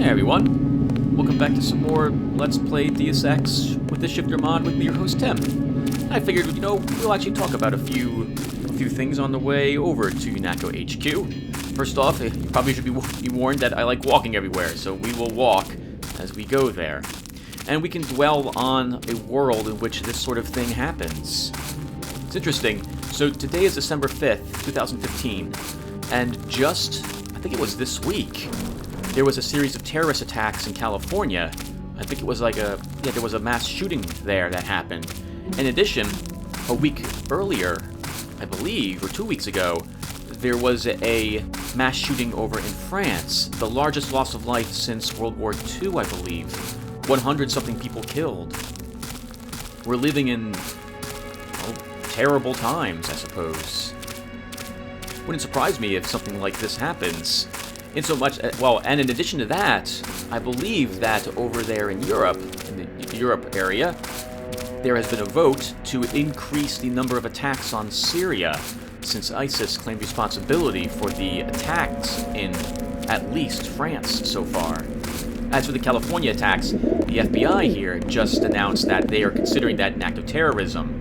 Hey everyone, welcome back to some more Let's Play Deus Ex with the Shifter mod with me, your host Tim. I figured, we'll actually talk about a few things on the way over to UNATCO HQ. First off, you probably should be warned that I like walking everywhere, so we will walk as we go there. And we can dwell on a world in which this sort of thing happens. It's interesting. So today is December 5th, 2015, and I think it was this week, there was a series of terrorist attacks in California. I think it was there was a mass shooting there that happened. In addition, a week earlier, I believe, or 2 weeks ago, there was a mass shooting over in France, the largest loss of life since World War II, I believe. 100-something people killed. We're living in, terrible times, I suppose. Wouldn't surprise me if something like this happens. In so much, and in addition to that, I believe that over there in Europe, in the Europe area, there has been a vote to increase the number of attacks on Syria, since ISIS claimed responsibility for the attacks in at least France so far. As for the California attacks, the FBI here just announced that they are considering that an act of terrorism.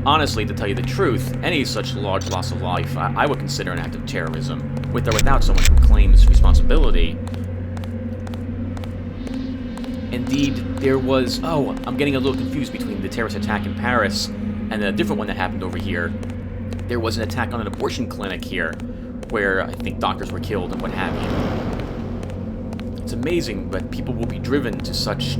Honestly, to tell you the truth, any such large loss of life I would consider an act of terrorism, with or without someone who claims responsibility. Indeed, there was... I'm getting a little confused between the terrorist attack in Paris and a different one that happened over here. There was an attack on an abortion clinic here, where I think doctors were killed and what have you. It's amazing that people will be driven to such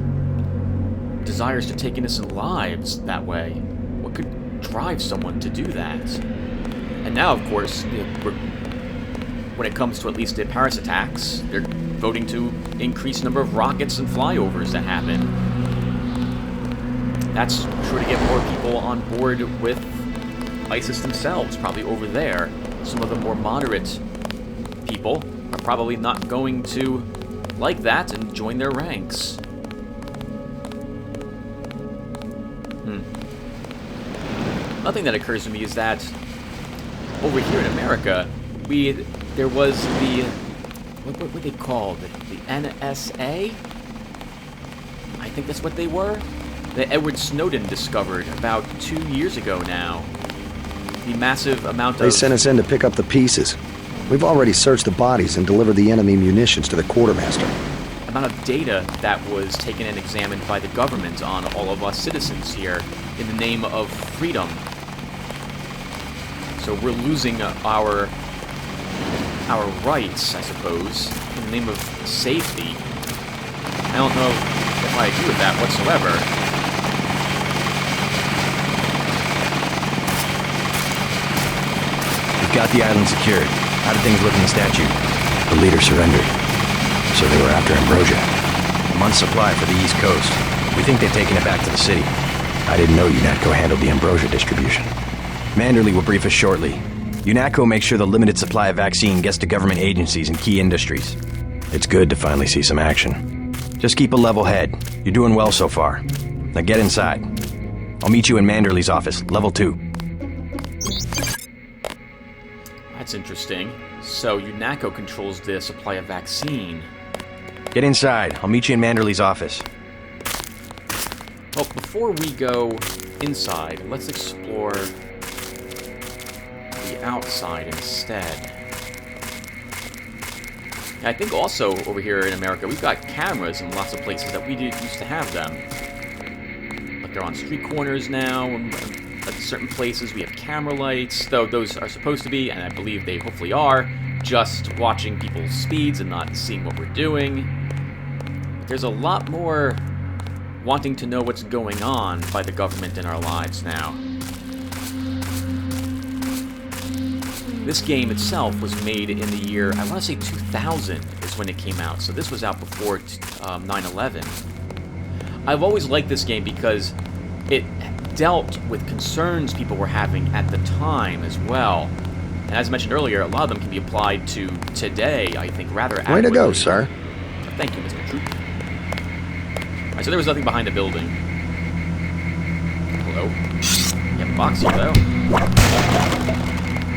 desires to take innocent lives that way. What could drive someone to do that? And now, of course, when it comes to at least the Paris attacks, they're voting to increase the number of rockets and flyovers that happen. That's sure to get more people on board with ISIS themselves, probably over there. Some of the more moderate people are probably not going to like that and join their ranks. Another thing that occurs to me is that over here in America, there was the, what were they called? The NSA? I think that's what they were? That Edward Snowden discovered about 2 years ago now. The massive amount of... They sent us in to pick up the pieces. We've already searched the bodies and delivered the enemy munitions to the quartermaster. Amount of data that was taken and examined by the government on all of us citizens here in the name of freedom. So we're losing our rights, I suppose, in the name of safety. I don't know if I agree with that whatsoever. We've got the island secured. How did things look in the statue? The leader surrendered. So they were after Ambrosia. A month's supply for the East Coast. We think they've taken it back to the city. I didn't know UNATCO handled the Ambrosia distribution. Manderley will brief us shortly. UNATCO makes sure the limited supply of vaccine gets to government agencies and key industries. It's good to finally see some action. Just keep a level head. You're doing well so far. Now get inside. I'll meet you in Manderley's office, level 2. That's interesting. So UNATCO controls the supply of vaccine. Get inside. I'll meet you in Manderley's office. Well, before we go inside, let's explore the outside instead. I think also over here in America, we've got cameras in lots of places that we didn't used to have them. Like they're on street corners now, and at certain places we have camera lights, though those are supposed to be, and I believe they hopefully are, just watching people's speeds and not seeing what we're doing. There's a lot more wanting to know what's going on by the government in our lives now. This game itself was made in the year, I want to say 2000 is when it came out, so this was out before 9/11. I've always liked this game because it dealt with concerns people were having at the time as well. And as I mentioned earlier, a lot of them can be applied to today, I think, rather accurately. Way to go, sir. Thank you, Mr. Troop. Alright, so there was nothing behind the building. Hello? You have a box here, though.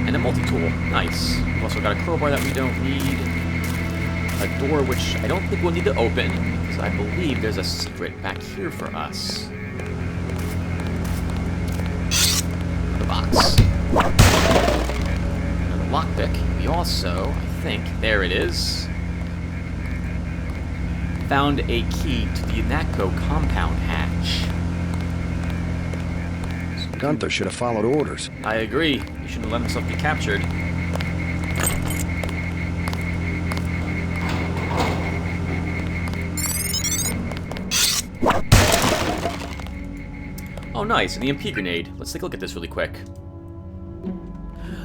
And a multi-tool. Nice. We've also got a crowbar that we don't need. a door which I don't think we'll need to open, because I believe there's a secret back here for us. The box. Another lockpick. We also, I think, there it is, found a key to the UNATCO compound hatch. Gunther should have followed orders. I agree. He shouldn't let himself be captured. Oh, nice. An EMP grenade. Let's take a look at this really quick.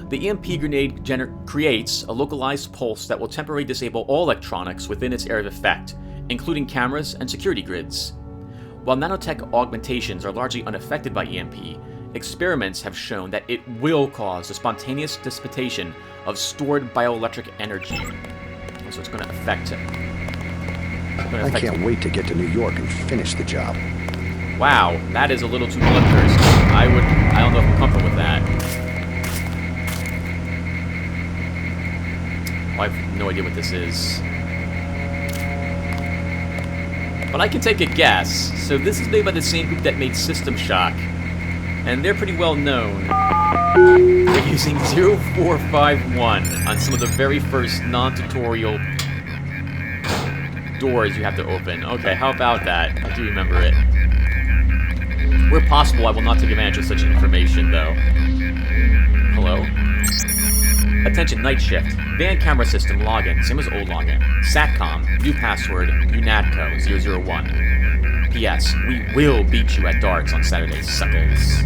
The EMP grenade creates a localized pulse that will temporarily disable all electronics within its area of effect, including cameras and security grids. While nanotech augmentations are largely unaffected by EMP, experiments have shown that it will cause the spontaneous dissipation of stored bioelectric energy. So it's going to affect it. I can't wait to get to New York and finish the job. Wow, that is a little too bloodthirsty. I don't know if I'm comfortable with that. I have no idea what this is. But I can take a guess. So this is made by the same group that made System Shock. And they're pretty well known for using 0451 on some of the very first non-tutorial doors you have to open. Okay, how about that? I do remember it. Where possible, I will not take advantage of such information, though. Hello? Attention, night shift. Van camera system login, same as old login. SATCOM, new password, UNATCO 001. P.S. We will beat you at darts on Saturday, suckers.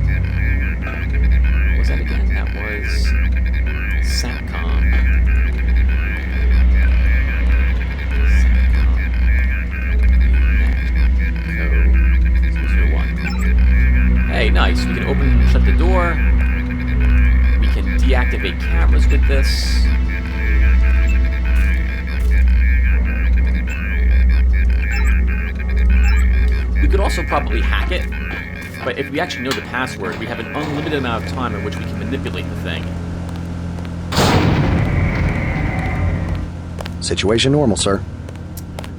What was that again? That was SATCOM. Hey, nice. We can open and shut the door. We can deactivate cameras with this. We could also probably hack it, but if we actually know the password, we have an unlimited amount of time in which we can manipulate the thing. Situation normal, sir.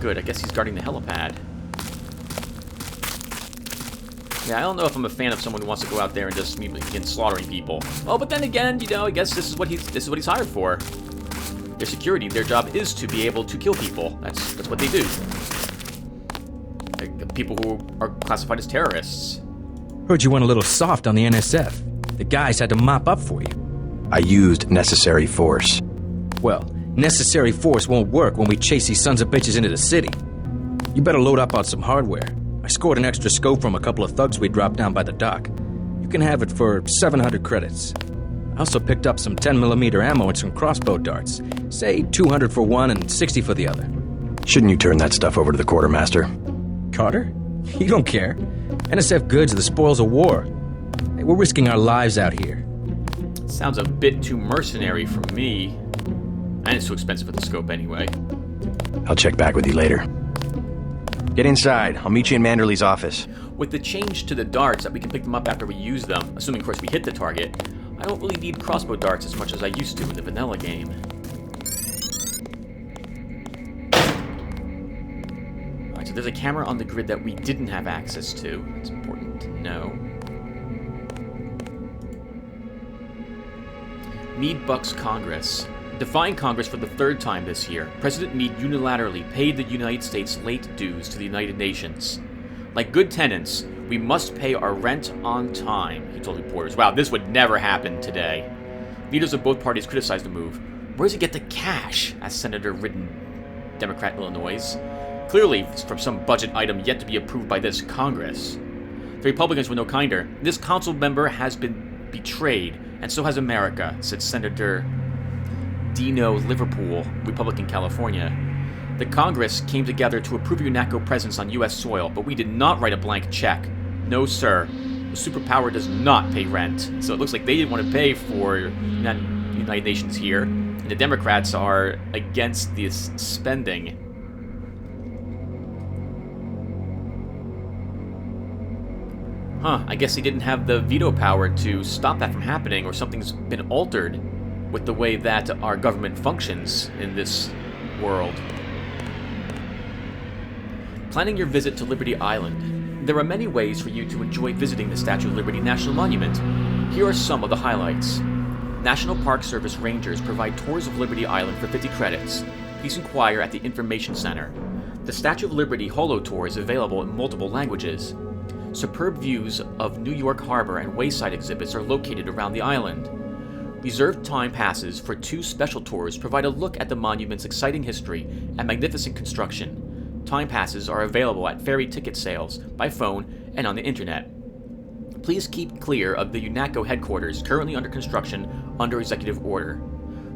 Good, I guess he's guarding the helipad. Yeah, I don't know if I'm a fan of someone who wants to go out there and just begin slaughtering people. Oh, but then again, you know, I guess this is what he's hired for. Their security, their job is to be able to kill people. That's what they do. Like, people who are classified as terrorists. Heard you went a little soft on the NSF. The guys had to mop up for you. I used necessary force. Well, necessary force won't work when we chase these sons of bitches into the city. You better load up on some hardware. I scored an extra scope from a couple of thugs we dropped down by the dock. You can have it for 700 credits. I also picked up some 10mm ammo and some crossbow darts. Say 200 for one and 60 for the other. Shouldn't you turn that stuff over to the quartermaster? Carter? You don't care. NSF goods are the spoils of war. Hey, we're risking our lives out here. Sounds a bit too mercenary for me. And it's too expensive for the scope anyway. I'll check back with you later. Get inside. I'll meet you in Manderley's office. With the change to the darts that we can pick them up after we use them, assuming of course we hit the target, I don't really need crossbow darts as much as I used to in the vanilla game. Alright, so there's a camera on the grid that we didn't have access to. It's important to know. Meade bucks Congress. Defying Congress for the third time this year, President Meade unilaterally paid the United States late dues to the United Nations. Like good tenants, we must pay our rent on time, he told reporters. Wow, this would never happen today. Leaders of both parties criticized the move. Where does he get the cash? Asked Senator-ridden Democrat Illinois. Clearly, from some budget item yet to be approved by this Congress. The Republicans were no kinder. This council member has been betrayed, and so has America, said Senator Dino Liverpool, Republican California. The Congress came together to approve UNATCO presence on U.S. soil, but we did not write a blank check. No, sir. The superpower does not pay rent. So it looks like they didn't want to pay for United Nations here, and the Democrats are against this spending. Huh, I guess he didn't have the veto power to stop that from happening, or something's been altered with the way that our government functions in this world. Planning your visit to Liberty Island. There are many ways for you to enjoy visiting the Statue of Liberty National Monument. Here are some of the highlights. National Park Service Rangers provide tours of Liberty Island for 50 credits. Please inquire at the Information Center. The Statue of Liberty Holo Tour is available in multiple languages. Superb views of New York Harbor and wayside exhibits are located around the island. Reserved time passes for 2 special tours provide a look at the monument's exciting history and magnificent construction. Time passes are available at ferry ticket sales, by phone, and on the internet. Please keep clear of the UNATCO headquarters currently under construction under executive order.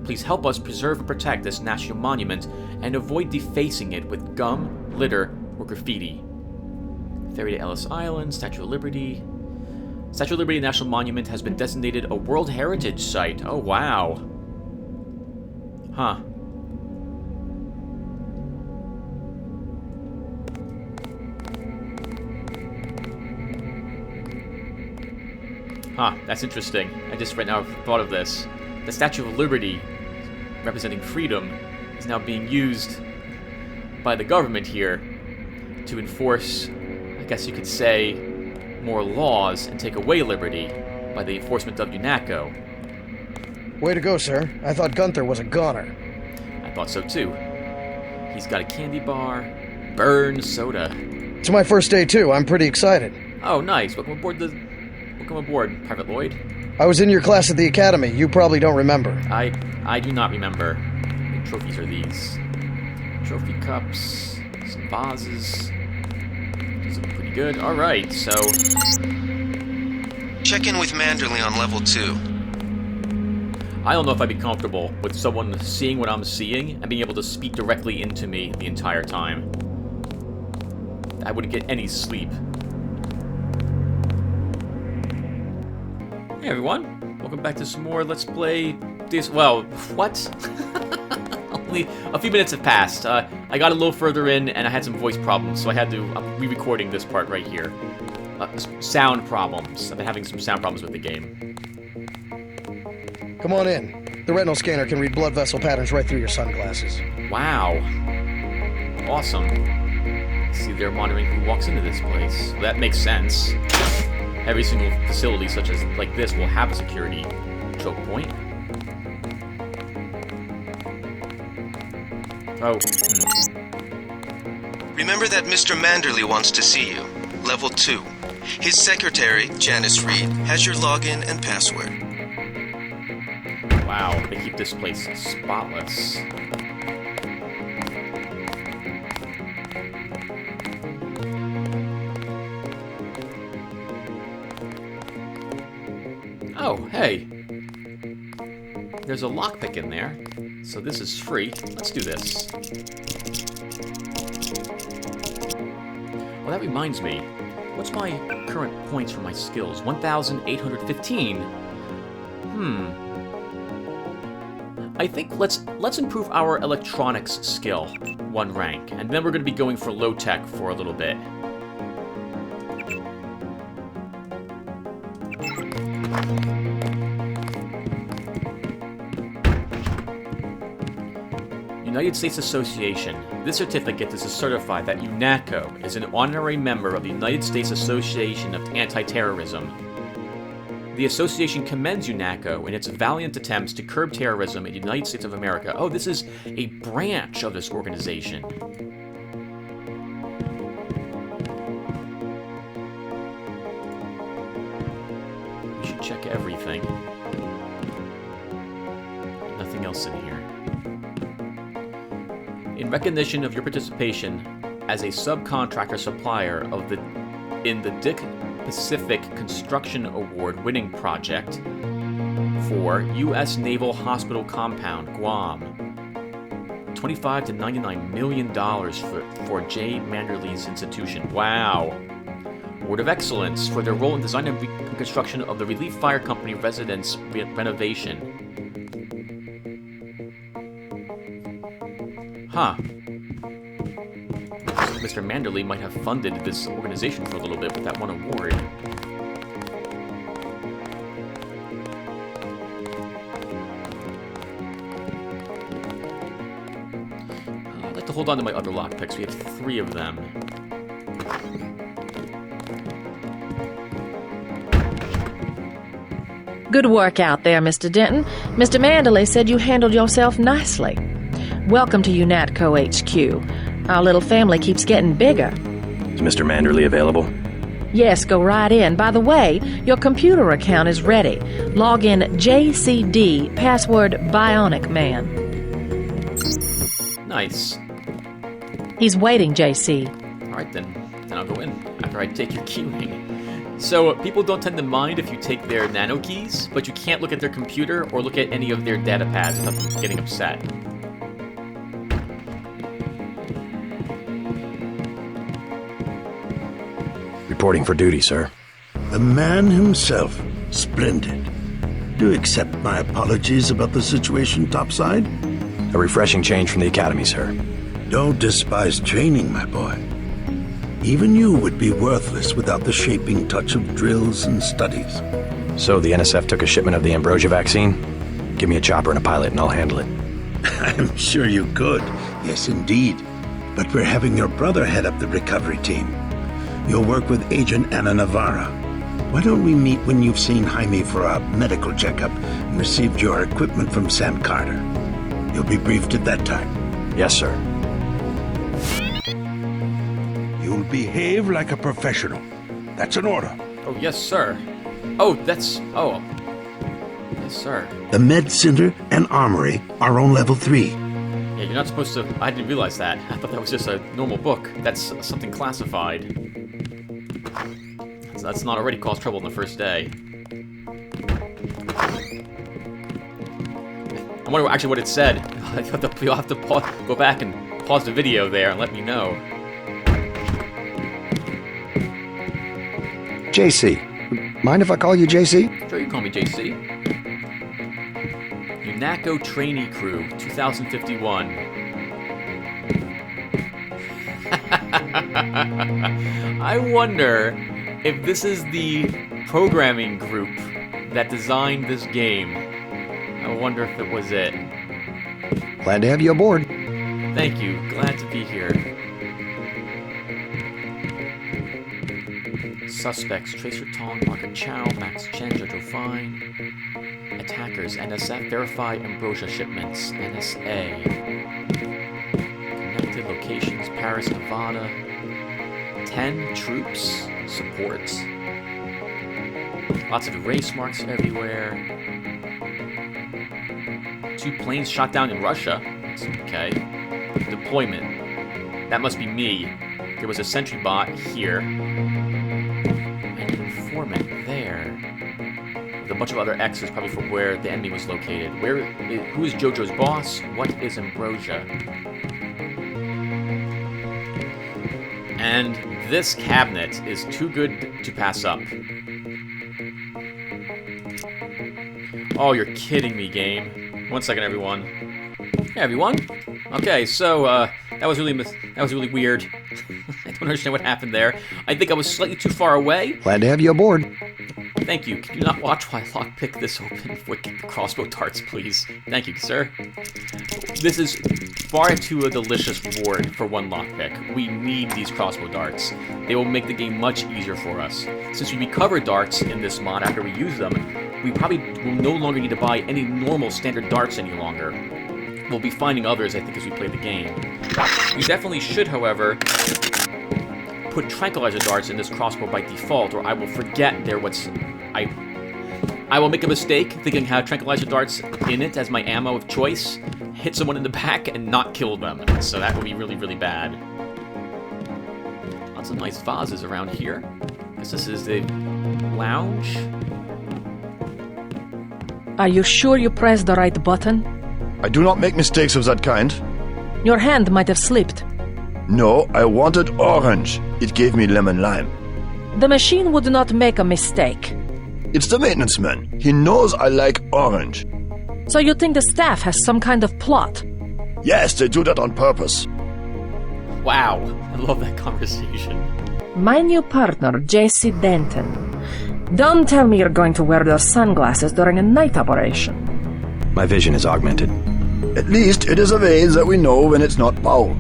Please help us preserve and protect this national monument and avoid defacing it with gum, litter, or graffiti. Ferry to Ellis Island, Statue of Liberty. Statue of Liberty National Monument has been designated a World Heritage Site. Oh, wow. Huh. Huh, that's interesting. I just right now thought of this. The Statue of Liberty, representing freedom, is now being used by the government here to enforce, I guess you could say, more laws and take away liberty by the enforcement of UNATCO. Way to go, sir. I thought Gunther was a goner. I thought so too. He's got a candy bar, burned soda. It's my first day, too. I'm pretty excited. Oh, nice. Welcome aboard, Private Lloyd. I was in your class at the academy. You probably don't remember. I do not remember. What trophies are these? Trophy cups, some vases. These look pretty good. Alright, so... Check in with Manderley on level 2. I don't know if I'd be comfortable with someone seeing what I'm seeing and being able to speak directly into me the entire time. I wouldn't get any sleep. Hey everyone, welcome back to some more Let's Play Deus... Well, what? Only a few minutes have passed. I got a little further in and I had some voice problems, so I'm re-recording this part right here. Sound problems. I've been having some sound problems with the game. Come on in. The retinal scanner can read blood vessel patterns right through your sunglasses. Wow. Awesome. See, they're monitoring who walks into this place. Well, that makes sense. Every single facility such as like this will have a security choke point. Oh. Remember that Mr. Manderley wants to see you. Level 2. His secretary, Janice Reed, has your login and password. Wow, they keep this place spotless. Oh, hey. There's a lockpick in there, so this is free. Let's do this. Well, that reminds me. What's my current points for my skills? 1,815. I think let's improve our electronics skill 1 rank, and then we're going to be going for low tech for a little bit. United States Association. This certificate is to certify that UNATCO is an honorary member of the United States Association of Anti-Terrorism. The association commends UNATCO in its valiant attempts to curb terrorism in the United States of America. Oh, this is a branch of this organization. We should check everything. Nothing else in here. In recognition of your participation as a subcontractor supplier in the Dick Pacific Construction Award winning project for U.S. Naval Hospital Compound, Guam, $25 to $99 million for J. Manderley's institution. Wow. Award of Excellence for their role in design and construction of the Relief Fire Company residence renovation. Huh. Mr. Manderley might have funded this organization for a little bit with that one award. I'd like to hold on to my other lockpicks. We have 3 of them. Good work out there, Mr. Denton. Mr. Manderley said you handled yourself nicely. Welcome to UNATCO HQ. Our little family keeps getting bigger. Is Mr. Manderley available? Yes, go right in. By the way, your computer account is ready. Log in JCD, password Bionic Man. Nice. He's waiting, JC. Alright then I'll go in after I take your keyring. So, people don't tend to mind if you take their nano keys, but you can't look at their computer or look at any of their data pads without them getting upset. Reporting for duty, sir. The man himself. Splendid. Do accept my apologies about the situation topside? A refreshing change from the academy, sir. Don't despise training, my boy. Even you would be worthless without the shaping touch of drills and studies. So the NSF took a shipment of the ambrosia vaccine? Give me a chopper and a pilot and I'll handle it. I'm sure you could. Yes, indeed. But we're having your brother head up the recovery team. You'll work with Agent Anna Navarra. Why don't we meet when you've seen Jaime for a medical checkup and received your equipment from Sam Carter? You'll be briefed at that time. Yes, sir. You'll behave like a professional. That's an order. Oh, yes, sir. Oh, that's... Oh. Yes, sir. The Med Center and Armory are on level 3. Yeah, you're not supposed to... I didn't realize that. I thought that was just a normal book. That's something classified. So that's not already caused trouble on the first day. I wonder actually what it said. You'll have to go back and pause the video there and let me know. JC. Mind if I call you JC? Sure, you can call me JC. UNATCO Trainee Crew, 2051. I wonder if this is the programming group that designed this game. I wonder if it was it. Glad to have you aboard. Thank you. Glad to be here. Suspects: Tracer Tong, Margaret Chow, Max Chen, Jojo Fine. Attackers: NSF, verify ambrosia shipments. NSA. Connected locations: Paris, Nevada. 10 troops. Support. Lots of erase marks everywhere. 2 planes shot down in Russia. That's okay. Deployment. That must be me. There was a sentry bot here. And an informant there. With a bunch of other X's, probably for where the enemy was located. Who is Jojo's boss? What is ambrosia? And this cabinet is too good to pass up. Oh, you're kidding me, game. 1 second, everyone. Hey, everyone. Okay, so that was really weird. I don't understand what happened there. I think I was slightly too far away. Glad to have you aboard. Thank you. Can you not watch while I lockpick this open with the crossbow darts, please? Thank you, sir. This is far too a delicious reward for one lockpick. We need these crossbow darts. They will make the game much easier for us. Since we recover darts in this mod after we use them, we probably will no longer need to buy any normal standard darts any longer. We'll be finding others, I think, as we play the game. We definitely should, however, put tranquilizer darts in this crossbow by default, or I will forget I will make a mistake thinking how tranquilizer darts in it as my ammo of choice, hit someone in the back and not kill them. So that would be really, really bad. Lots of nice vases around here. Guess this is the lounge. Are you sure you pressed the right button? I do not make mistakes of that kind. Your hand might have slipped. No, I wanted orange. It gave me lemon lime. The machine would not make a mistake. It's the maintenance man. He knows I like orange. So you think the staff has some kind of plot? Yes, they do that on purpose. Wow, I love that conversation. My new partner, JC Denton. Don't tell me you're going to wear those sunglasses during a night operation. My vision is augmented. At least it is a way that we know when it's not Paul.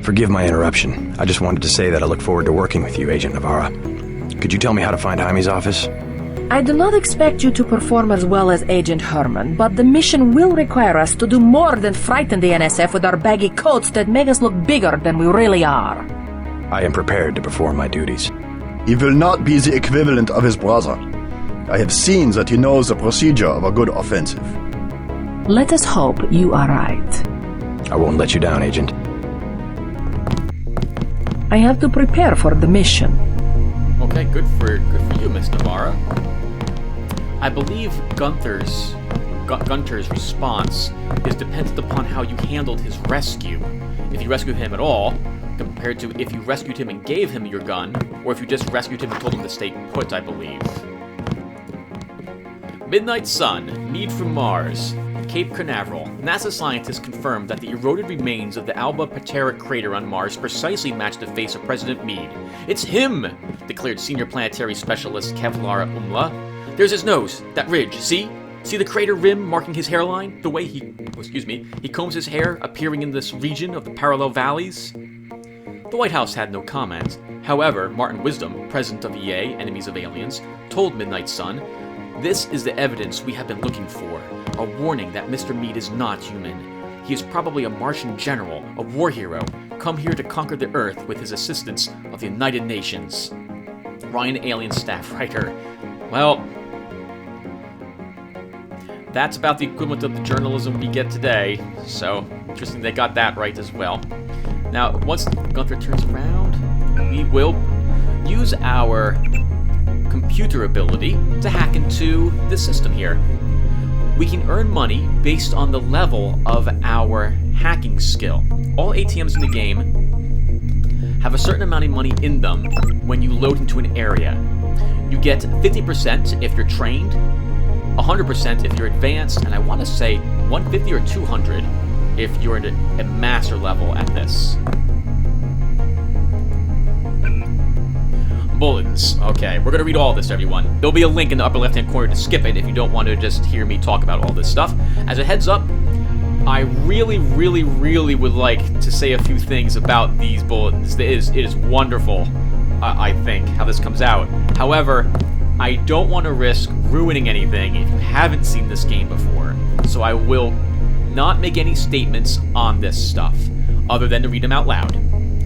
Forgive my interruption. I just wanted to say that I look forward to working with you, Agent Navarra. Could you tell me how to find Jaime's office? I do not expect you to perform as well as Agent Herman, but the mission will require us to do more than frighten the NSF with our baggy coats that make us look bigger than we really are. I am prepared to perform my duties. He will not be the equivalent of his brother. I have seen that he knows the procedure of a good offensive. Let us hope you are right. I won't let you down, Agent. I have to prepare for the mission. Okay, good for you, Miss Navarra. I believe Gunther's response is dependent upon how you handled his rescue. If you rescued him at all, compared to if you rescued him and gave him your gun, or if you just rescued him and told him to stay put, I believe. Midnight Sun, Mead from Mars, Cape Canaveral. NASA scientists confirmed that the eroded remains of the Alba Patera crater on Mars precisely match the face of President Meade. It's him, declared senior planetary specialist Kevlar Umla. There's his nose, that ridge, see? See the crater rim marking his hairline? The way he combs his hair, appearing in this region of the parallel valleys? The White House had no comment. However, Martin Wisdom, president of EA, Enemies of Aliens, told Midnight Sun, "This is the evidence we have been looking for, a warning that Mr. Meade is not human. He is probably a Martian general, a war hero, come here to conquer the Earth with his assistance of the United Nations." Ryan Alien staff writer. Well, that's about the equivalent of the journalism we get today, so interesting they got that right as well. Now, once Gunther turns around, we will use our computer ability to hack into the system here. We can earn money based on the level of our hacking skill. All ATMs in the game have a certain amount of money in them when you load into an area. You get 50% if you're trained, 100% if you're advanced, and I want to say 150 or 200 if you're at a master level at this. Bulletins. Okay, we're going to read all this, everyone. There'll be a link in the upper left-hand corner to skip it if you don't want to just hear me talk about all this stuff. As a heads up, I really would like to say a few things about these bulletins. It is wonderful, I think, how this comes out. However, I don't want to risk ruining anything if you haven't seen this game before, so I will not make any statements on this stuff, other than to read them out loud.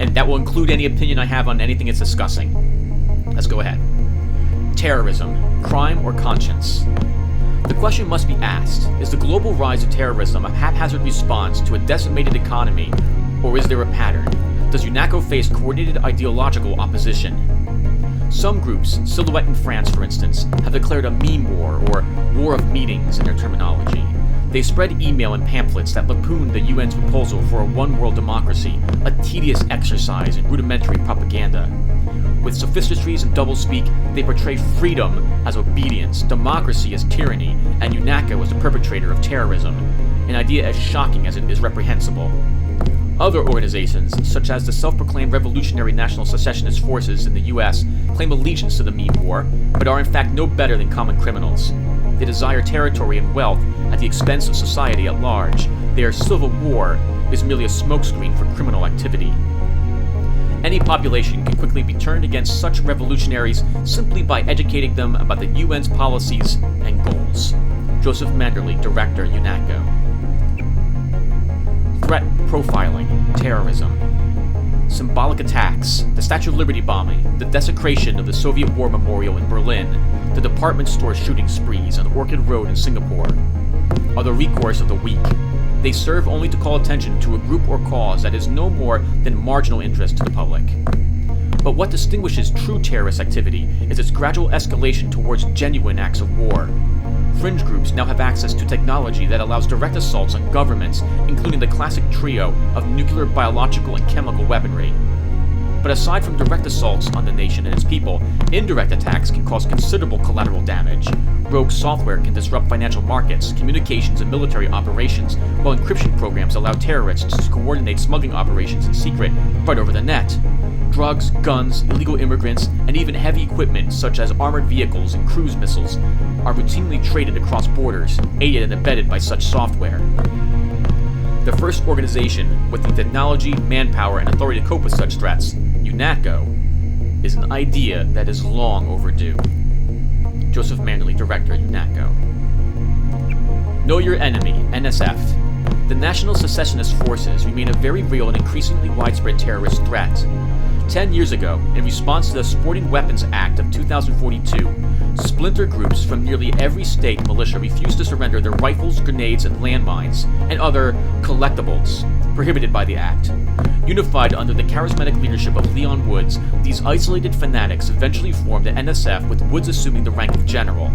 And that will include any opinion I have on anything it's discussing. Let's go ahead. Terrorism, crime or conscience? The question must be asked, is the global rise of terrorism a haphazard response to a decimated economy, or is there a pattern? Does UNATCO face coordinated ideological opposition? Some groups, Silhouette in France for instance, have declared a meme war, or war of meetings in their terminology. They spread email and pamphlets that lampoon the UN's proposal for a one-world democracy, a tedious exercise in rudimentary propaganda. With sophistries and doublespeak, they portray freedom as obedience, democracy as tyranny, and UNATCO as the perpetrator of terrorism, an idea as shocking as it is reprehensible. Other organizations, such as the self-proclaimed Revolutionary National Secessionist Forces in the US, claim allegiance to the meme war, but are in fact no better than common criminals. They desire territory and wealth at the expense of society at large. Their civil war is merely a smokescreen for criminal activity. Any population can quickly be turned against such revolutionaries simply by educating them about the UN's policies and goals. Joseph Manderley, Director, UNATCO. Threat profiling, terrorism. Symbolic attacks, the Statue of Liberty bombing, the desecration of the Soviet War Memorial in Berlin, the department store shooting sprees on Orchid Road in Singapore, are the recourse of the weak. They serve only to call attention to a group or cause that is no more than marginal interest to the public. But what distinguishes true terrorist activity is its gradual escalation towards genuine acts of war. Fringe groups now have access to technology that allows direct assaults on governments, including the classic trio of nuclear, biological, and chemical weaponry. But aside from direct assaults on the nation and its people, indirect attacks can cause considerable collateral damage. Rogue software can disrupt financial markets, communications, and military operations, while encryption programs allow terrorists to coordinate smuggling operations in secret right over the net. Drugs, guns, illegal immigrants, and even heavy equipment such as armored vehicles and cruise missiles are routinely traded across borders, aided and abetted by such software. The first organization with the technology, manpower, and authority to cope with such threats, UNATCO, is an idea that is long overdue. Joseph Manderly, Director at UNATCO. Know Your Enemy, NSF. The National Secessionist Forces remain a very real and increasingly widespread terrorist threat. 10 years ago, in response to the Sporting Weapons Act of 2042, splinter groups from nearly every state militia refused to surrender their rifles, grenades, and landmines, and other collectibles prohibited by the act. Unified under the charismatic leadership of Leon Woods, these isolated fanatics eventually formed the NSF, with Woods assuming the rank of general.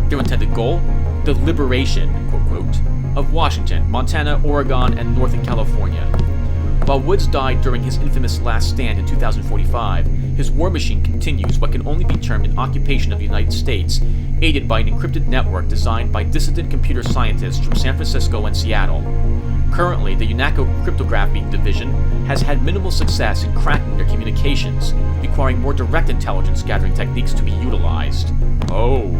Their intended goal? The liberation, quote, of Washington, Montana, Oregon, and Northern California. While Woods died during his infamous last stand in 2045, his war machine continues what can only be termed an occupation of the United States, aided by an encrypted network designed by dissident computer scientists from San Francisco and Seattle. Currently, the UNATCO Cryptography Division has had minimal success in cracking their communications, requiring more direct intelligence gathering techniques to be utilized. Oh.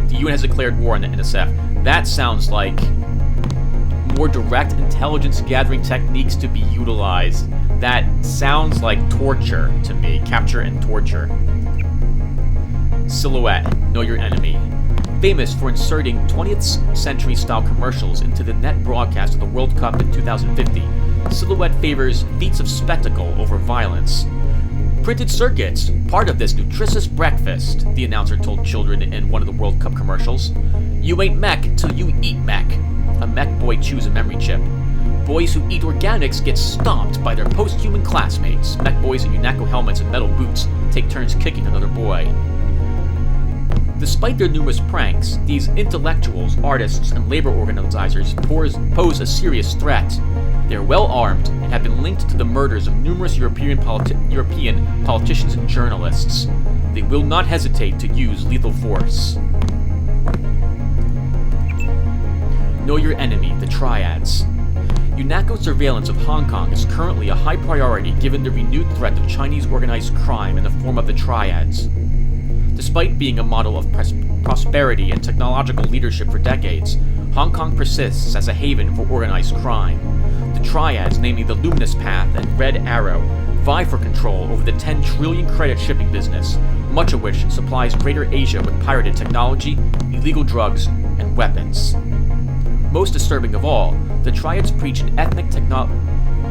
The UN has declared war on the NSF. That sounds like more direct intelligence gathering techniques to be utilized. That sounds like torture to me. Capture and torture. Silhouette, Know Your Enemy. Famous for inserting 20th century style commercials into the net broadcast of the World Cup in 2050, Silhouette favors feats of spectacle over violence. Printed circuits, part of this nutritious breakfast, the announcer told children in one of the World Cup commercials. You ain't mech till you eat mech. A mech boy chews a memory chip. Boys who eat organics get stomped by their post-human classmates. Mech boys in UNATCO helmets and metal boots take turns kicking another boy. Despite their numerous pranks, these intellectuals, artists, and labor organizers pose a serious threat. They are well armed and have been linked to the murders of numerous European politicians and journalists. They will not hesitate to use lethal force. Know Your Enemy, the Triads. UNATCO's surveillance of Hong Kong is currently a high priority given the renewed threat of Chinese organized crime in the form of the Triads. Despite being a model of prosperity and technological leadership for decades, Hong Kong persists as a haven for organized crime. The Triads, namely the Luminous Path and Red Arrow, vie for control over the 10 trillion credit shipping business, much of which supplies Greater Asia with pirated technology, illegal drugs, and weapons. Most disturbing of all, the Triads preach an ethnic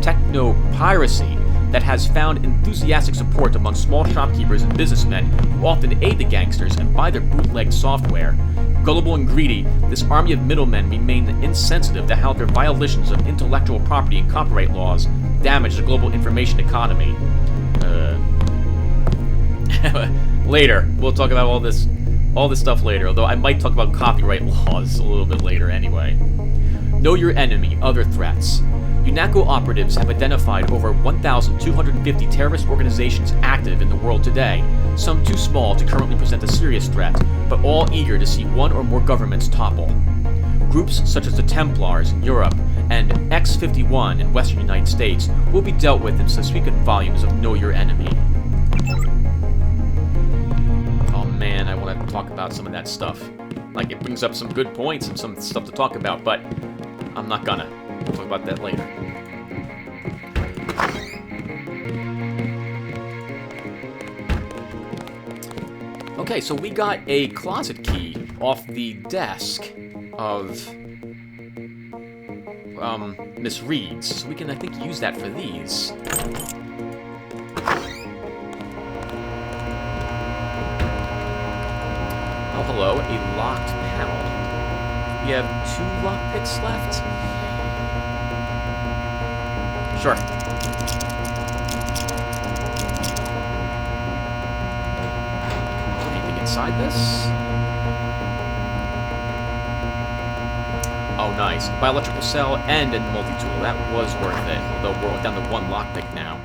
techno-piracy that has found enthusiastic support among small shopkeepers and businessmen who often aid the gangsters and buy their bootleg software. Gullible and greedy, this army of middlemen remain insensitive to how their violations of intellectual property and copyright laws damage the global information economy. Later. We'll talk about all this stuff later, although I might talk about copyright laws a little bit later anyway. Know Your Enemy, Other Threats. UNATCO operatives have identified over 1,250 terrorist organizations active in the world today, some too small to currently present a serious threat, but all eager to see one or more governments topple. Groups such as the Templars in Europe and X-51 in Western United States will be dealt with in subsequent volumes of Know Your Enemy. Oh man, I want to talk about some of that stuff. Like, it brings up some good points and some stuff to talk about, but I'm not gonna. We'll talk about that later. Okay, so we got a closet key off the desk of Miss Reed's, so we can, I think, use that for these. Oh, hello, a locked panel. We have 2 lockpicks left. Sure. Anything inside this? Oh, nice. Bioelectrical cell and a multi-tool. That was worth it. Although we're down to 1 lockpick now.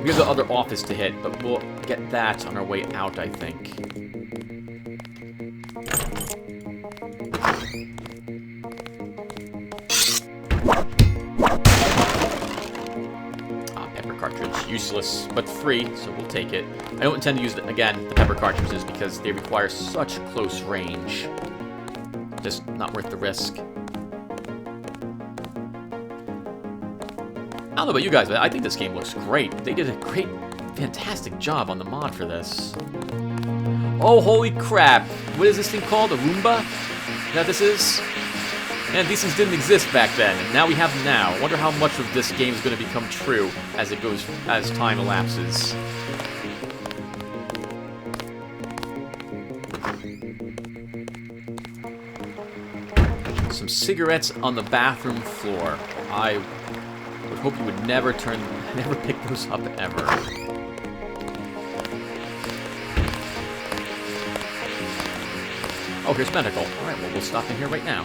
We have the other office to hit, but we'll get that on our way out, I think. Cartridge. Useless, but free, so we'll take it. I don't intend to use, again, the pepper cartridges because they require such close range. Just not worth the risk. I don't know about you guys, but I think this game looks great. They did a great fantastic job on the mod for this. Oh, holy crap. What is this thing called? A Roomba? Is that what this is? Man, these things didn't exist back then, and now we have them now. I wonder how much of this game is going to become true as time elapses. Some cigarettes on the bathroom floor. I would hope you would never pick those up ever. Oh, here's medical. Alright, well, we'll stop in here right now.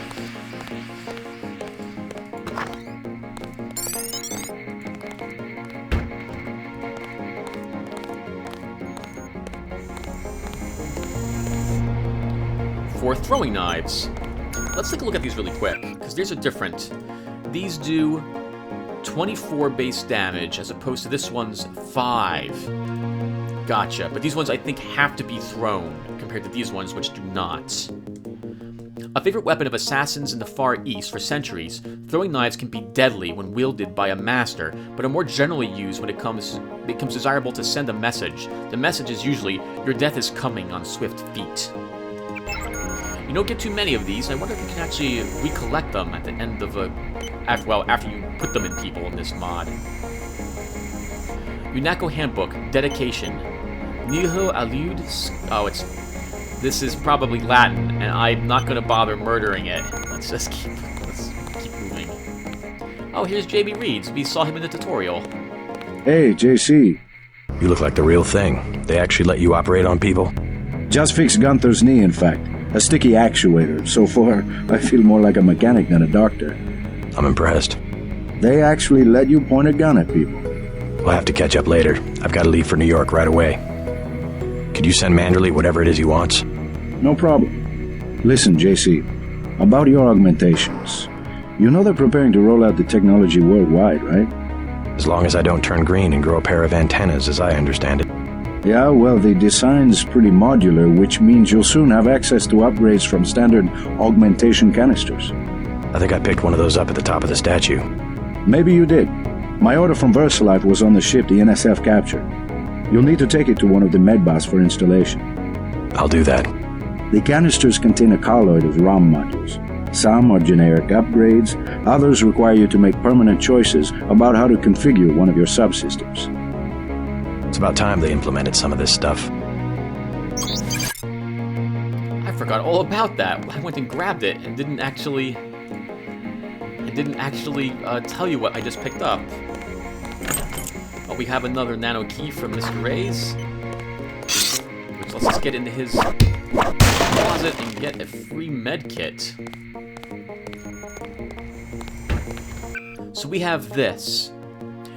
For throwing knives. Let's take a look at these really quick, because these are different. These do 24 base damage, as opposed to this one's 5. Gotcha, but these ones I think have to be thrown, compared to these ones which do not. A favorite weapon of assassins in the Far East for centuries, throwing knives can be deadly when wielded by a master, but are more generally used when it becomes desirable to send a message. The message is usually, your death is coming on swift feet. You don't get too many of these. I wonder if you can actually recollect them at the end of after you put them in people in this mod. UNATCO Handbook, Dedication. Nihil alud... Oh, this is probably Latin, and I'm not going to bother murdering it. Let's keep moving. Oh, here's JB Reeds. We saw him in the tutorial. Hey, JC. You look like the real thing. They actually let you operate on people? Just fixed Gunther's knee, in fact. A sticky actuator. So far, I feel more like a mechanic than a doctor. I'm impressed. They actually let you point a gun at people. We'll have to catch up later. I've got to leave for New York right away. Could you send Manderley whatever it is he wants? No problem. Listen, JC, about your augmentations. You know they're preparing to roll out the technology worldwide, right? As long as I don't turn green and grow a pair of antennas, as I understand it. Yeah, well, the design's pretty modular, which means you'll soon have access to upgrades from standard augmentation canisters. I think I picked one of those up at the top of the statue. Maybe you did. My order from VersaLife was on the ship the NSF captured. You'll need to take it to one of the medbas for installation. I'll do that. The canisters contain a colloid of ROM modules. Some are generic upgrades, others require you to make permanent choices about how to configure one of your subsystems. It's about time they implemented some of this stuff. I forgot all about that. I went and grabbed it and didn't actually tell you what I just picked up. Oh, we have another nano key from Mr. Ray's. Which lets us get into his closet and get a free med kit. So we have this.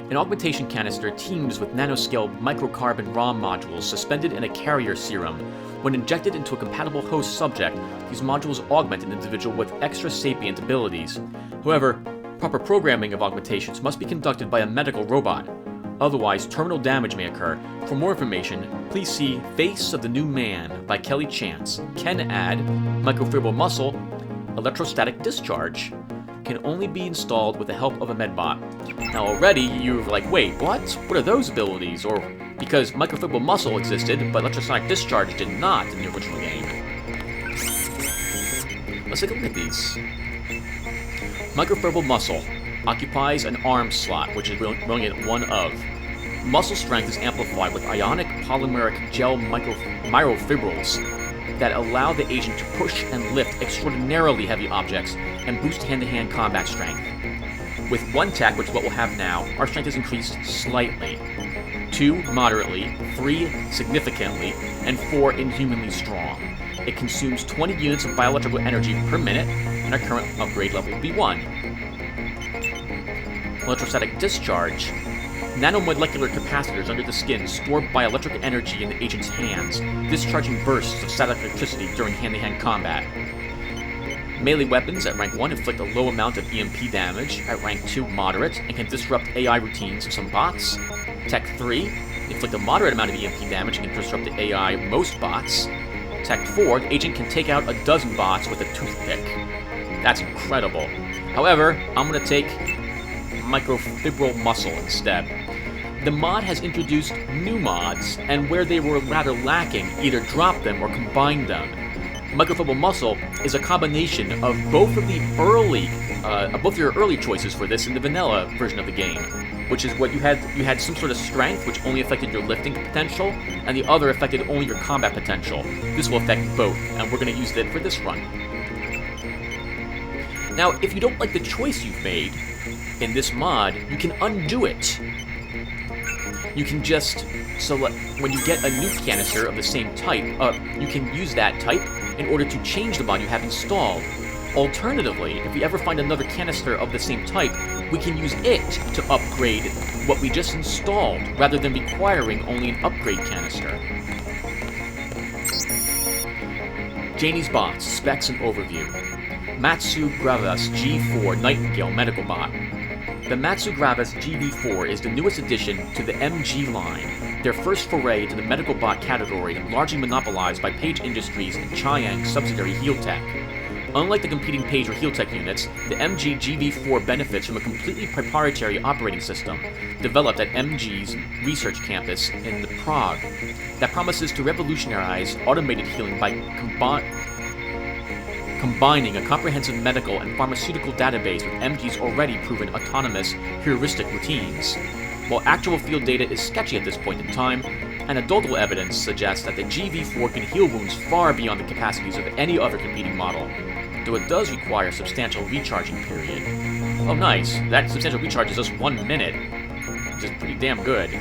An augmentation canister teems with nanoscale microcarbon ROM modules suspended in a carrier serum. When injected into a compatible host subject, these modules augment an individual with extra sapient abilities. However, proper programming of augmentations must be conducted by a medical robot. Otherwise, terminal damage may occur. For more information, please see Face of the New Man by Kelly Chance. Can add microfibril muscle, electrostatic discharge. Can only be installed with the help of a medbot. Now already you're like, wait, what? What are those abilities? Or because microfibril muscle existed, but electrostatic discharge did not in the original game. Let's take a look at these. Microfibril muscle occupies an arm slot, which is brilliant one of. Muscle strength is amplified with ionic polymeric gel myofibrils that allow the agent to push and lift extraordinarily heavy objects and boost hand-to-hand combat strength. With 1 tech, which is what we'll have now, our strength is increased slightly. 2, moderately, 3, significantly, and 4, inhumanly strong. It consumes 20 units of bioelectrical energy per minute, and our current upgrade level will be 1. Electrostatic discharge. Nanomolecular capacitors under the skin store bioelectric energy in the agent's hands, discharging bursts of static electricity during hand-to-hand combat. Melee weapons at rank 1 inflict a low amount of EMP damage, at rank 2 moderate, and can disrupt AI routines of some bots. Tech 3, inflict a moderate amount of EMP damage and can disrupt the AI of most bots. Tech 4, the agent can take out a dozen bots with a toothpick. That's incredible. However, I'm going to take microfibril muscle instead. The mod has introduced new mods, and where they were rather lacking, either dropped them or combined them. Microfibril muscle is a combination of both of your early choices for this in the vanilla version of the game, which is what you had some sort of strength, which only affected your lifting potential, and the other affected only your combat potential. This will affect both, and we're going to use that for this run. Now, if you don't like the choice you've made in this mod, you can undo it. You can just select, when you get a new canister of the same type, you can use that type in order to change the mod you have installed. Alternatively, if we ever find another canister of the same type, we can use it to upgrade what we just installed, rather than requiring only an upgrade canister. Janie's bots, specs and overview. Matsu Gravas G4 Nightingale Medical Bot. The Matsu Gravas GV4 is the newest addition to the MG line, their first foray into the medical bot category, largely monopolized by Page Industries and Chiang's subsidiary Healtech. Unlike the competing Page or Healtech units, the MG GV4 benefits from a completely proprietary operating system developed at MG's research campus in Prague that promises to revolutionize automated healing by combining a comprehensive medical and pharmaceutical database with MG's already proven autonomous heuristic routines. While actual field data is sketchy at this point in time, anecdotal evidence suggests that the GV4 can heal wounds far beyond the capacities of any other competing model, though it does require a substantial recharging period. Oh nice, that substantial recharge is just 1 minute, which is pretty damn good.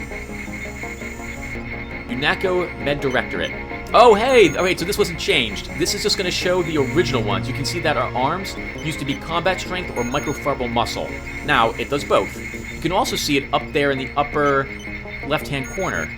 UNATCO Med Directorate. Oh hey! Alright, so this wasn't changed. This is just going to show the original ones. You can see that our arms used to be combat strength or microfibril muscle. Now, it does both. You can also see it up there in the upper left-hand corner.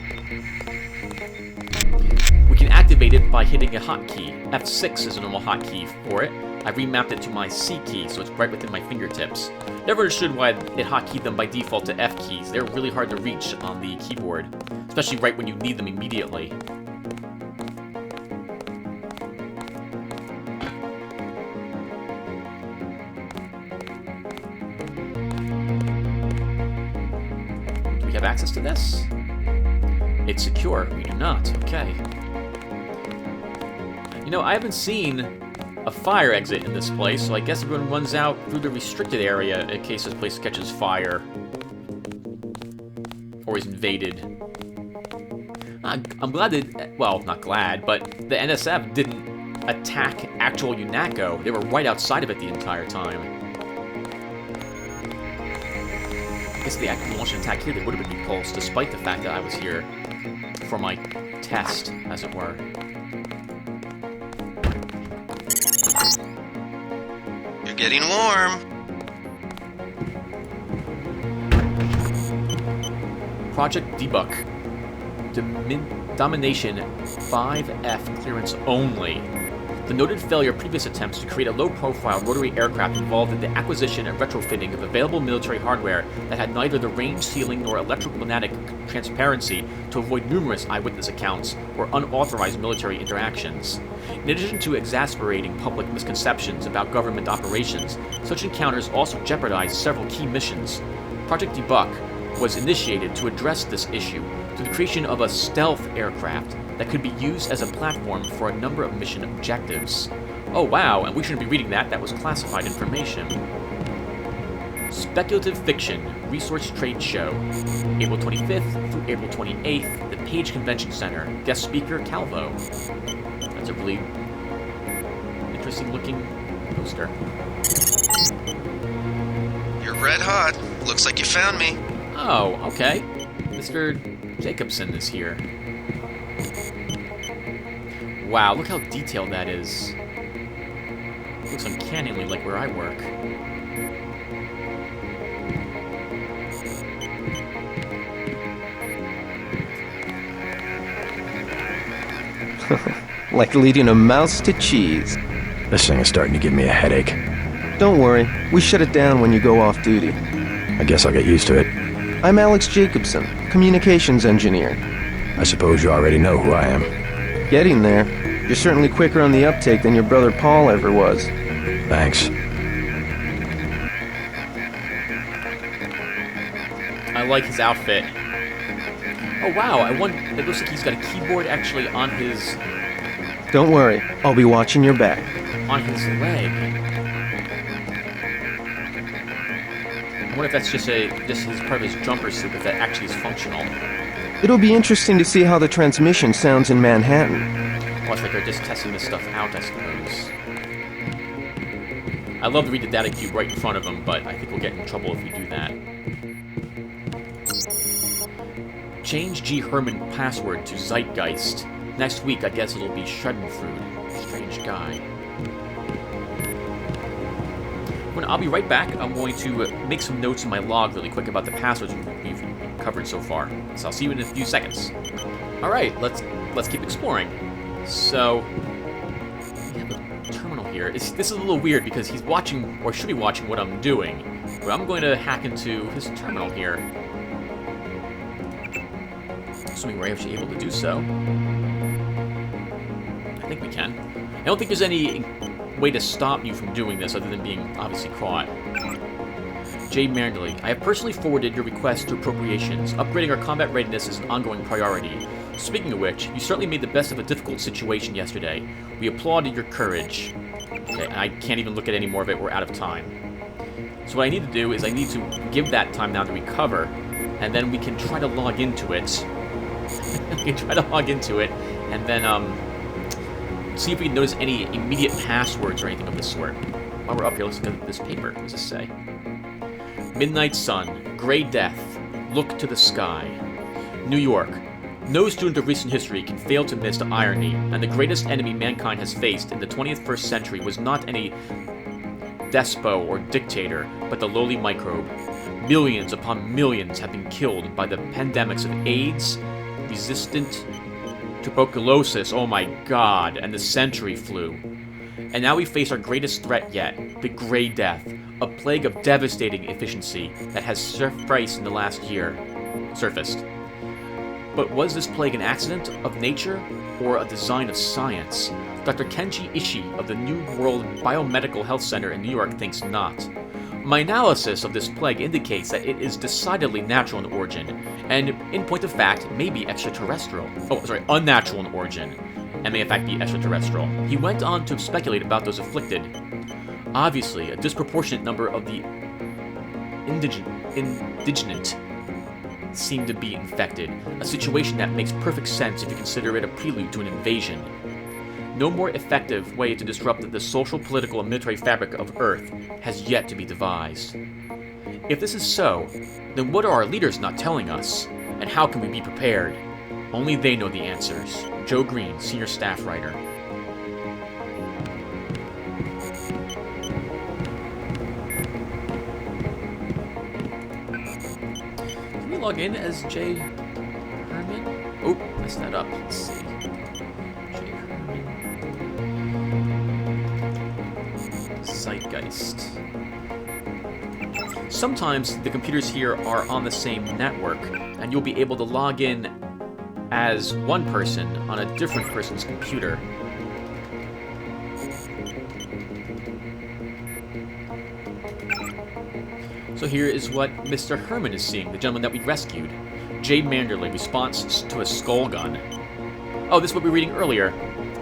We can activate it by hitting a hotkey. F6 is a normal hotkey for it. I remapped it to my C key, so it's right within my fingertips. Never understood why it hotkeyed them by default to F keys. They're really hard to reach on the keyboard, especially right when you need them immediately. Do we have access to this? It's secure. We do not. Okay. You know, I haven't seen a fire exit in this place, so I guess everyone runs out through the restricted area in case this place catches fire. Or is invaded. I'm glad that, well, not glad, but the NSF didn't attack actual UNATCO. They were right outside of it the entire time. I guess if they actually launched an attack here, they would have been repulsed, despite the fact that I was here for my test, as it were. You're getting warm. Project Debug. Domination 5F clearance only. The noted failure of previous attempts to create a low-profile rotary aircraft involved in the acquisition and retrofitting of available military hardware that had neither the range ceiling nor electromagnetic transparency to avoid numerous eyewitness accounts or unauthorized military interactions. In addition to exasperating public misconceptions about government operations, such encounters also jeopardized several key missions. Project Debug was initiated to address this issue through the creation of a stealth aircraft that could be used as a platform for a number of mission objectives. Oh wow, and we shouldn't be reading that, that was classified information. Speculative Fiction Resource Trade Show, April 25th through April 28th, the Page Convention Center. Guest speaker, Calvo. That's a really interesting looking poster. You're red hot. Looks like you found me. Oh, okay. Mr. Jacobson is here. Wow, look how detailed that is. Looks uncannily like where I work. Like leading a mouse to cheese. This thing is starting to give me a headache. Don't worry, we shut it down when you go off duty. I guess I'll get used to it. I'm Alex Jacobson, communications engineer. I suppose you already know who I am. Getting there. You're certainly quicker on the uptake than your brother Paul ever was. Thanks. I like his outfit. Oh wow, it looks like he's got a keyboard actually on his... Don't worry, I'll be watching your back. On his leg. I wonder if that's just his part of his jumper suit, if that actually is functional. It'll be interesting to see how the transmission sounds in Manhattan. Well, it's like they're just testing this stuff out, I suppose. I'd love to read the data cube right in front of him, but I think we'll get in trouble if we do that. Change G. Herman password to Zeitgeist. Next week, I guess it'll be Schadenfreude. Strange guy. I'll be right back. I'm going to make some notes in my log really quick about the passwords we've covered so far. So I'll see you in a few seconds. Alright, let's keep exploring. So, we have a terminal here. This is a little weird because he's watching, or should be watching, what I'm doing. But I'm going to hack into his terminal here. Assuming we're actually able to do so. I think we can. I don't think there's any way to stop you from doing this other than being obviously caught. J. Manderley, I have personally forwarded your request to appropriations. Upgrading our combat readiness is an ongoing priority. Speaking of which, you certainly made the best of a difficult situation yesterday. We applauded your courage. Okay, I can't even look at any more of it. We're out of time. So what I need to do is I need to give that time now to recover, and then we can try to log into it. We can try to log into it, and then, see if we can notice any immediate passwords or anything of this sort. While we're up here, let's look at this paper. What does it say? Midnight Sun, Gray Death, Look to the Sky. New York. No student of recent history can fail to miss the irony, and the greatest enemy mankind has faced in the 21st century was not any despot or dictator, but the lowly microbe. Millions upon millions have been killed by the pandemics of AIDS, resistant tuberculosis, oh my god, and the century flu. And now we face our greatest threat yet, the Grey Death, a plague of devastating efficiency that has surfaced in the last year. But was this plague an accident of nature or a design of science? Dr. Kenji Ishii of the New World Biomedical Health Center in New York thinks not. My analysis of this plague indicates that it is decidedly natural in origin, and in point of fact, may be extraterrestrial. Oh, sorry, unnatural in origin, and may in fact be extraterrestrial. He went on to speculate about those afflicted. Obviously, a disproportionate number of the indigent seem to be infected, a situation that makes perfect sense if you consider it a prelude to an invasion. No more effective way to disrupt the social, political, and military fabric of Earth has yet to be devised. If this is so, then what are our leaders not telling us? And how can we be prepared? Only they know the answers. Joe Green, Senior Staff Writer. Can we log in as J. Herman? Oh, messed that up. Let's see. Zeitgeist. Sometimes the computers here are on the same network, and you'll be able to log in as one person on a different person's computer. So here is what Mr. Herman is seeing, the gentleman that we rescued. J. Manderley, response to a skull gun. Oh, this is what we were reading earlier.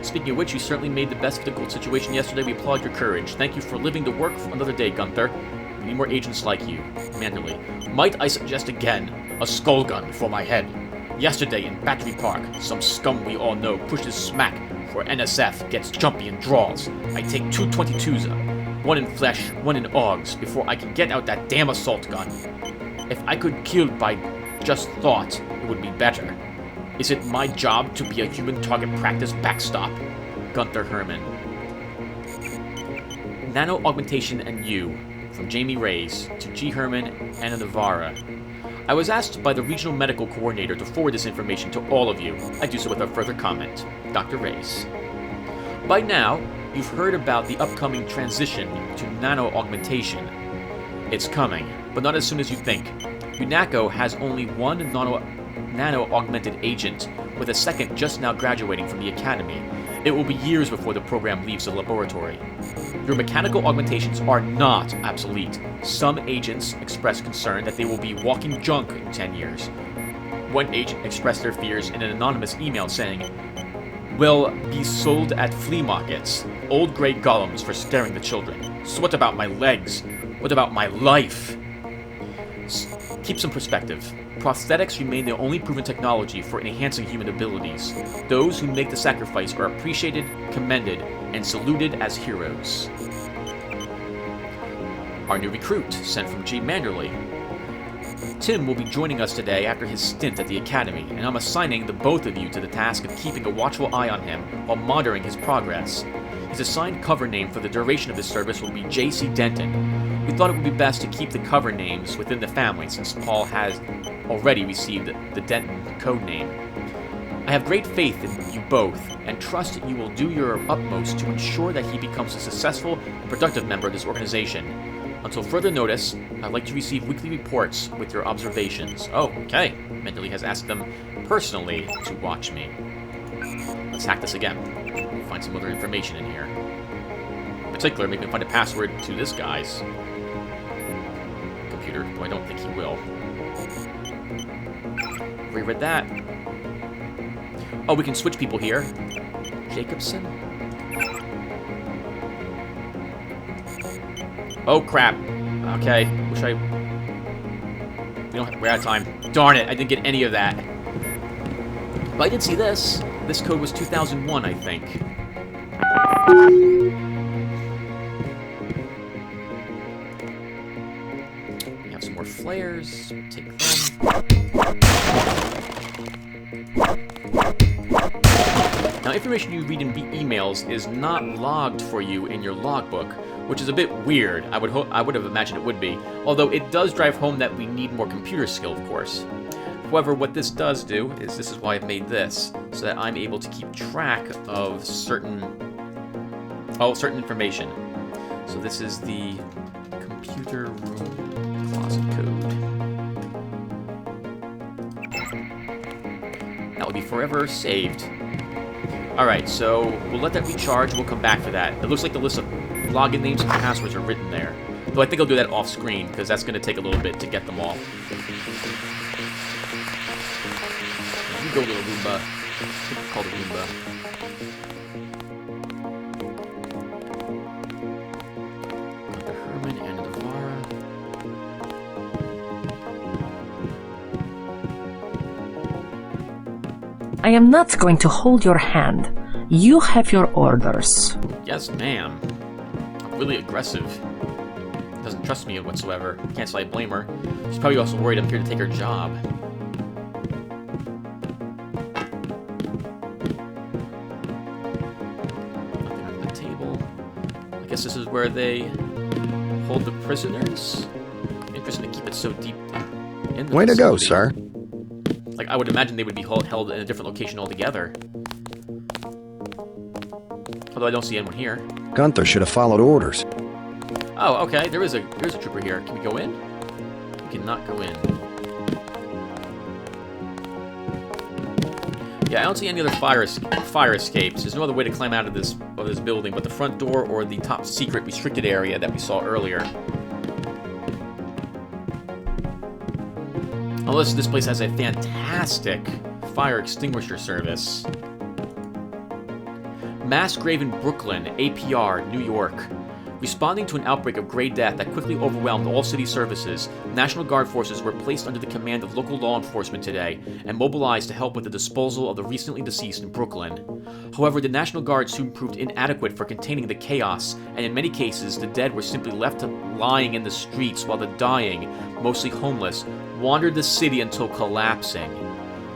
Speaking of which, you certainly made the best of the difficult situation yesterday. We applaud your courage. Thank you for living to work for another day, Gunther. We need more agents like you. Manderley. Might I suggest again, a skull gun for my head. Yesterday in Battery Park, some scum we all know pushed his smack for NSF, gets jumpy and draws. I take 2 22s, one in flesh, one in augs, before I can get out that damn assault gun. If I could kill by just thought, it would be better. Is it my job to be a human target practice backstop? Gunther Herman. Nano-augmentation and you, from Jamie Reyes to G. Herman and Navarra. I was asked by the regional medical coordinator to forward this information to all of you. I do so without further comment. Dr. Reyes. By now, you've heard about the upcoming transition to nano-augmentation. It's coming, but not as soon as you think. UNATCO has only one nano-augmented agent, with a second just now graduating from the academy. It will be years before the program leaves the laboratory. Your mechanical augmentations are not obsolete. Some agents express concern that they will be walking junk in 10 years. one agent expressed their fears in an anonymous email saying, "Will be sold at flea markets. Old grey golems for scaring the children. So what about my legs? What about my life?" Keep some perspective. Prosthetics remain the only proven technology for enhancing human abilities. Those who make the sacrifice are appreciated, commended, and saluted as heroes. Our new recruit, sent from G. Manderley. Tim will be joining us today after his stint at the Academy, and I'm assigning the both of you to the task of keeping a watchful eye on him while monitoring his progress. His assigned cover name for the duration of his service will be J.C. Denton. We thought it would be best to keep the cover names within the family since Paul has already received the Denton code name. I have great faith in you both, and trust that you will do your utmost to ensure that he becomes a successful and productive member of this organization. Until further notice, I'd like to receive weekly reports with your observations. Oh, okay. Mendeley has asked them personally to watch me. Let's hack this again. Find some other information in here. In particular, make me find a password to this guy's computer, though I don't think he will. Reread that. Oh, we can switch people here. Jacobson? Oh, crap. Okay. We're out of time. Darn it, I didn't get any of that. But I did see this. This code was 2001, I think. We have some more flares. Take them. Now, information you read in emails is not logged for you in your logbook, which is a bit weird. I would have imagined it would be, although it does drive home that we need more computer skill, of course. However, what this does do is this is why I've made this, so that I'm able to keep track of certain information. So this is the computer room closet code. That will be forever saved. Alright, so we'll let that recharge, we'll come back for that. It looks like the list of login names and passwords are written there. Though I think I'll do that off screen, because that's going to take a little bit to get them all. You go, little Roomba. I think it's called a Roomba. Dr. Herman and Navarra. I am not going to hold your hand. You have your orders. Yes, ma'am. Really aggressive. Doesn't trust me whatsoever. Can't say I blame her. She's probably also worried I'm here to take her job. Nothing under the table. I guess this is where they hold the prisoners. Interesting to keep it so deep in the Way to go, facility. sir. Like, I would imagine they would be held in a different location altogether. Although I don't see anyone here. Gunther should have followed orders. Oh, okay. There's a trooper here. Can we go in? We cannot go in. Yeah, I don't see any other fire escapes. There's no other way to climb out of this building but the front door or the top secret restricted area that we saw earlier. Unless this place has a fantastic fire extinguisher service. Mass grave in Brooklyn, APR, New York. Responding to an outbreak of Grey Death that quickly overwhelmed all city services, National Guard forces were placed under the command of local law enforcement today and mobilized to help with the disposal of the recently deceased in Brooklyn. However, the National Guard soon proved inadequate for containing the chaos, and in many cases, the dead were simply left lying in the streets while the dying, mostly homeless, wandered the city until collapsing.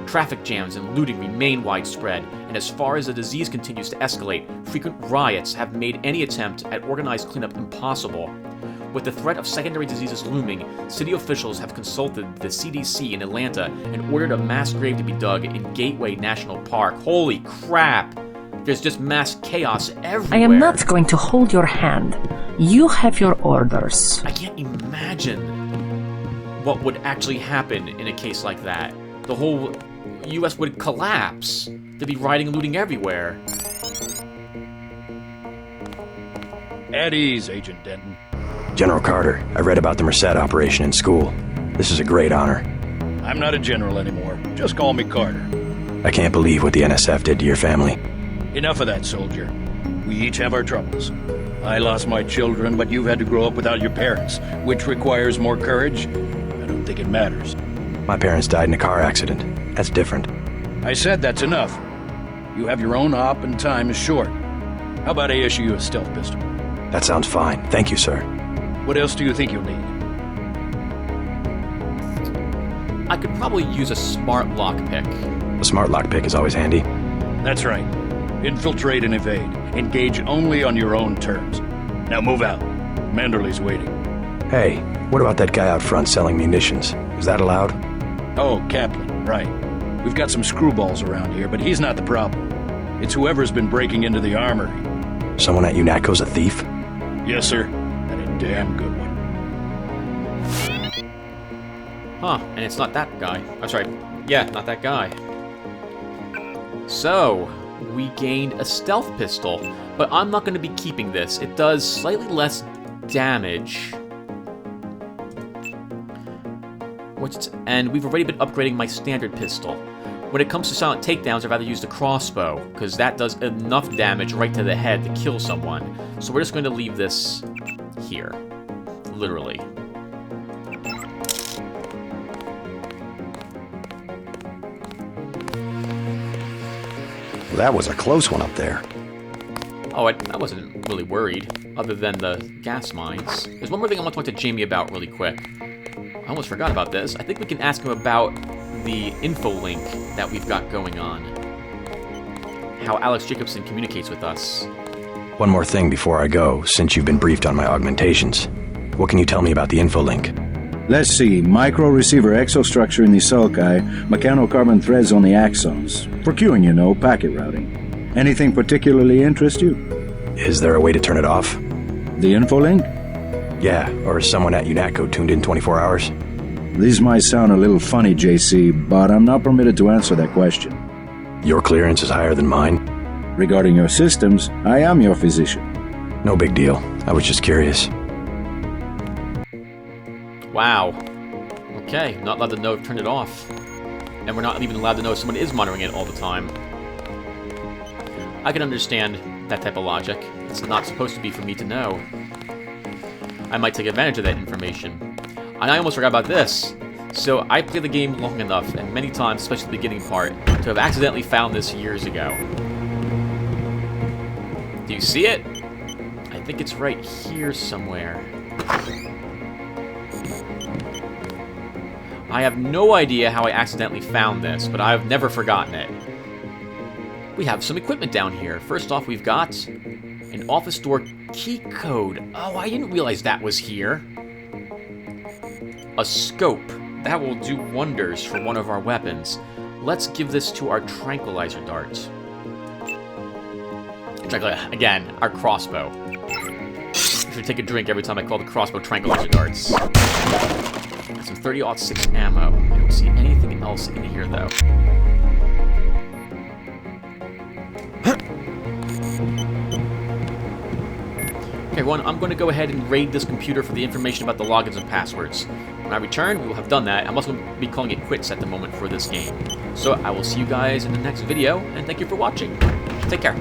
Traffic jams and looting remain widespread, and as far as the disease continues to escalate, frequent riots have made any attempt at organized cleanup impossible. With the threat of secondary diseases looming, city officials have consulted the CDC in Atlanta and ordered a mass grave to be dug in Gateway National Park. Holy crap! There's just mass chaos everywhere. I am not going to hold your hand. You have your orders. I can't imagine what would actually happen in a case like that. The whole U.S. would collapse. There'd be rioting and looting everywhere. At ease, Agent Denton. General Carter, I read about the Merced operation in school. This is a great honor. I'm not a general anymore. Just call me Carter. I can't believe what the NSF did to your family. Enough of that, soldier. We each have our troubles. I lost my children, but you've had to grow up without your parents, which requires more courage. I don't think it matters. My parents died in a car accident. That's different. I said that's enough. You have your own op and time is short. How about I issue you a stealth pistol? That sounds fine. Thank you, sir. What else do you think you'll need? I could probably use a smart lockpick. A smart lockpick is always handy. That's right. Infiltrate and evade. Engage only on your own terms. Now move out. Manderley's waiting. Hey, what about that guy out front selling munitions? Is that allowed? Oh, Kaplan, right. We've got some screwballs around here, but he's not the problem. It's whoever's been breaking into the armory. Someone at UNATCO's a thief? Yes, sir. And a damn good one. Huh, and it's not that guy. I'm sorry. Yeah, not that guy. So, we gained a stealth pistol, but I'm not going to be keeping this. It does slightly less damage. And we've already been upgrading my standard pistol. When it comes to silent takedowns, I'd rather use the crossbow, because that does enough damage right to the head to kill someone. So we're just going to leave this here. Literally. Well, that was a close one up there. Oh, I wasn't really worried, other than the gas mines. There's one more thing I want to talk to Jamie about really quick. I almost forgot about this. I think we can ask him about the info link that we've got going on. How Alex Jacobson communicates with us. One more thing before I go, since you've been briefed on my augmentations. What can you tell me about the info link? Let's see. Micro-receiver exostructure in the sulci, mechanocarbon threads on the axons. For queuing, you know, packet routing. Anything particularly interest you? Is there a way to turn it off? The info link? Yeah, or is someone at UNATCO tuned in 24 hours? This might sound a little funny, JC, but I'm not permitted to answer that question. Your clearance is higher than mine? Regarding your systems, I am your physician. No big deal. I was just curious. Wow. Okay, not allowed to know if turned it off. And we're not even allowed to know if someone is monitoring it all the time. I can understand that type of logic. It's not supposed to be for me to know. I might take advantage of that information. And I almost forgot about this. So I played the game long enough, and many times, especially the beginning part, to have accidentally found this years ago. Do you see it? I think it's right here somewhere. I have no idea how I accidentally found this, but I've never forgotten it. We have some equipment down here. First off, we've got an office door key code. Oh, I didn't realize that was here. A scope. That will do wonders for one of our weapons. Let's give this to our tranquilizer dart. Again, our crossbow. I should take a drink every time I call the crossbow tranquilizer darts. Got some 30-06 ammo. I don't see anything else in here, though. Okay, everyone, I'm going to go ahead and raid this computer for the information about the logins and passwords. When I return, we will have done that. I'm also going to be calling it quits at the moment for this game. So I will see you guys in the next video, and thank you for watching. Take care.